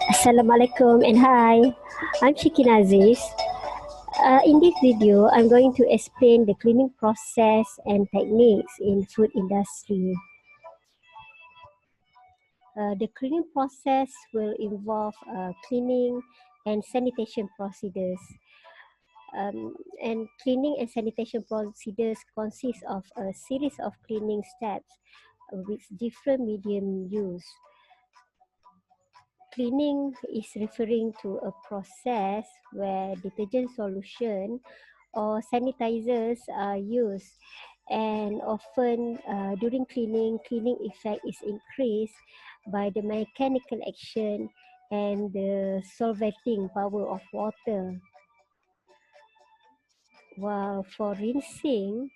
Assalamualaikum and hi, I'm Shikin Aziz. In this video, I'm going to explain the cleaning process and techniques in food industry. The cleaning process will involve cleaning and sanitation procedures. And cleaning and sanitation procedures consist of a series of cleaning steps with different medium used. Cleaning is referring to a process where detergent solution or sanitizers are used, and often during cleaning effect is increased by the mechanical action and the solvating power of water. While for rinsing,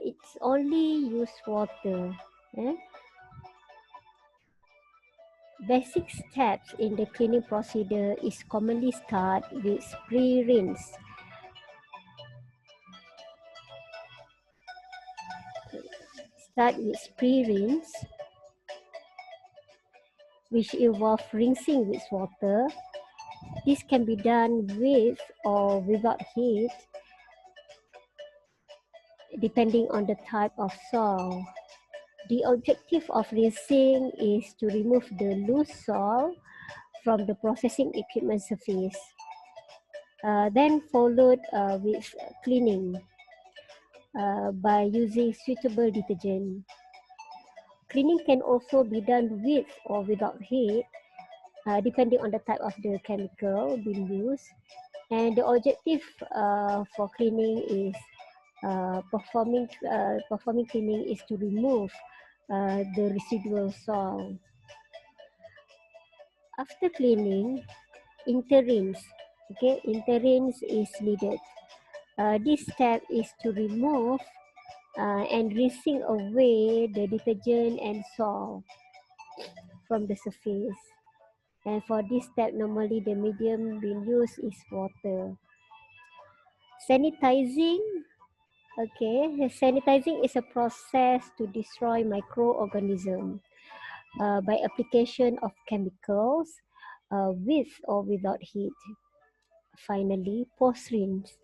it's only use water. eh? Basic steps in the cleaning procedure is commonly start with pre-rinse. Start with pre-rinse, which involve rinsing with water. This can be done with or without heat, depending on the type of soil. The objective of rinsing is to remove the loose soil from the processing equipment surface. Then followed with cleaning by using suitable detergent. Cleaning can also be done with or without heat, depending on the type of the chemical being used. And the objective for cleaning is performing cleaning is to remove the residual soil. After cleaning, interrinse. Okay, interrinse is needed. This step is to remove and rinsing away the detergent and soil from the surface. And for this step, normally the medium being used is water. Sanitizing. Okay, sanitizing is a process to destroy microorganisms by application of chemicals with or without heat. Finally, post-rinse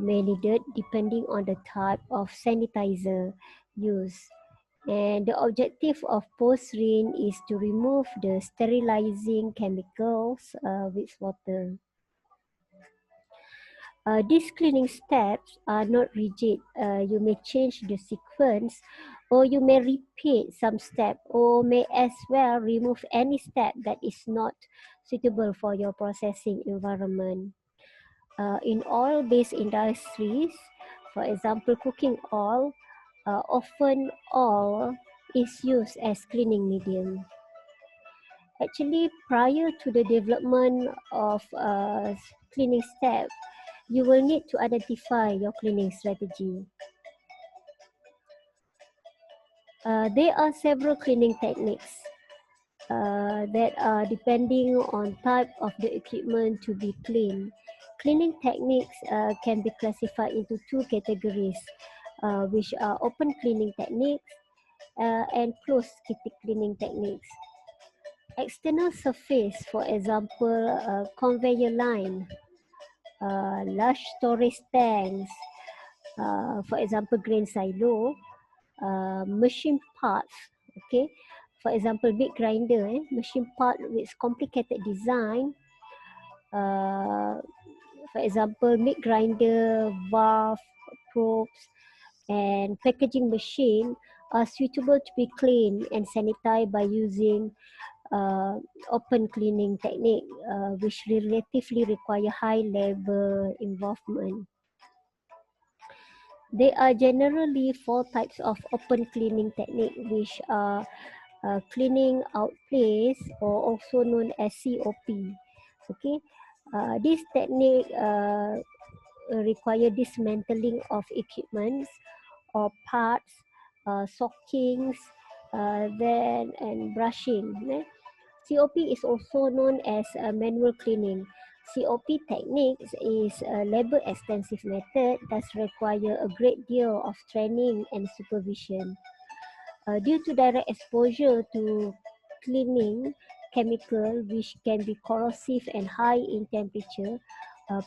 may needed depending on the type of sanitizer used. And the objective of post-rinse is to remove the sterilizing chemicals with water. These cleaning steps are not rigid. You may change the sequence, or you may repeat some step, or may as well remove any step that is not suitable for your processing environment. In oil-based industries, for example, cooking oil, often oil is used as cleaning medium. Actually, prior to the development of cleaning steps, you will need to identify your cleaning strategy. There are several cleaning techniques that are depending on type of the equipment to be cleaned. Cleaning techniques can be classified into two categories, which are open cleaning techniques and closed cleaning techniques. External surface, for example, conveyor line, large storage tanks, for example, grain silo, machine parts, okay, for example, big grinder, machine part with complicated design, for example, meat grinder, valve, probes, and packaging machine are suitable to be cleaned and sanitized by using open cleaning technique, which relatively require high labor involvement. There are generally 4 types of open cleaning technique, which are cleaning out place, or also known as COP. Okay, this technique require dismantling of equipments or parts, sockings, then and brushing. COP is also known as manual cleaning. COP techniques is a labor-extensive method that require a great deal of training and supervision. Due to direct exposure to cleaning chemical which can be corrosive and high in temperature,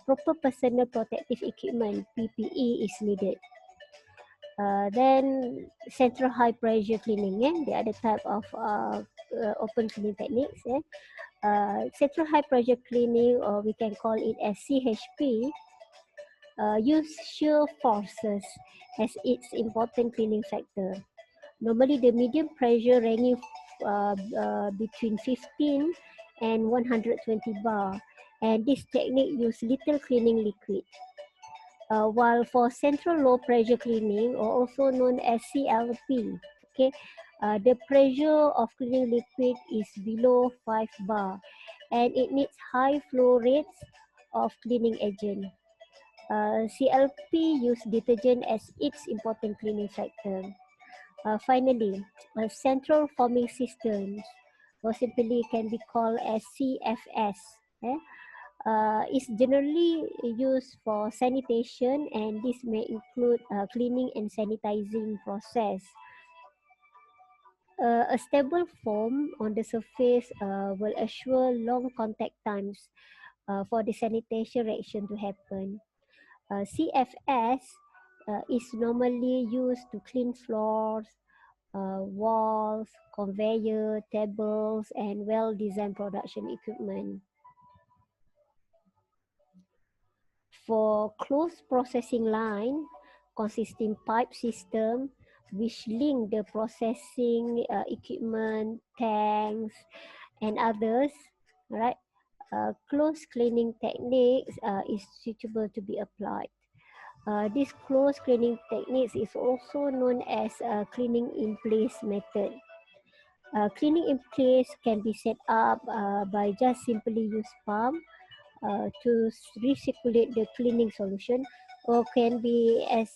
proper personal protective equipment (PPE) is needed. Then central high pressure cleaning, the other type of open cleaning techniques. Central high pressure cleaning, or we can call it as CHP, use shear forces as its important cleaning factor. Normally, the medium pressure ranging between 15 and 120 bar, and this technique use little cleaning liquid. While for central low pressure cleaning, or also known as CLP, okay, the pressure of cleaning liquid is below 5 bar, and it needs high flow rates of cleaning agent. CLP use detergent as its important cleaning factor. Finally, central forming systems, or simply can be called as CFS, is generally used for sanitation, and this may include cleaning and sanitizing process. A stable foam on the surface will assure long contact times for the sanitation reaction to happen. CFS is normally used to clean floors, walls, conveyor, tables, and well-designed production equipment. For closed processing line, consisting pipe system which link the processing equipment, tanks, and others, right? Close cleaning techniques is suitable to be applied. This close cleaning techniques is also known as cleaning in place method. Cleaning in place can be set up by just simply use pump to recirculate the cleaning solution, or can be as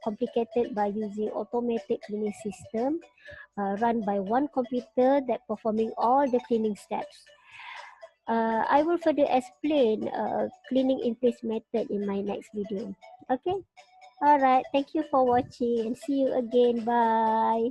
complicated by using automatic cleaning system run by one computer that performing all the cleaning steps. I will further explain cleaning in place method in my next video. Okay. All right. Thank you for watching, and see you again. Bye.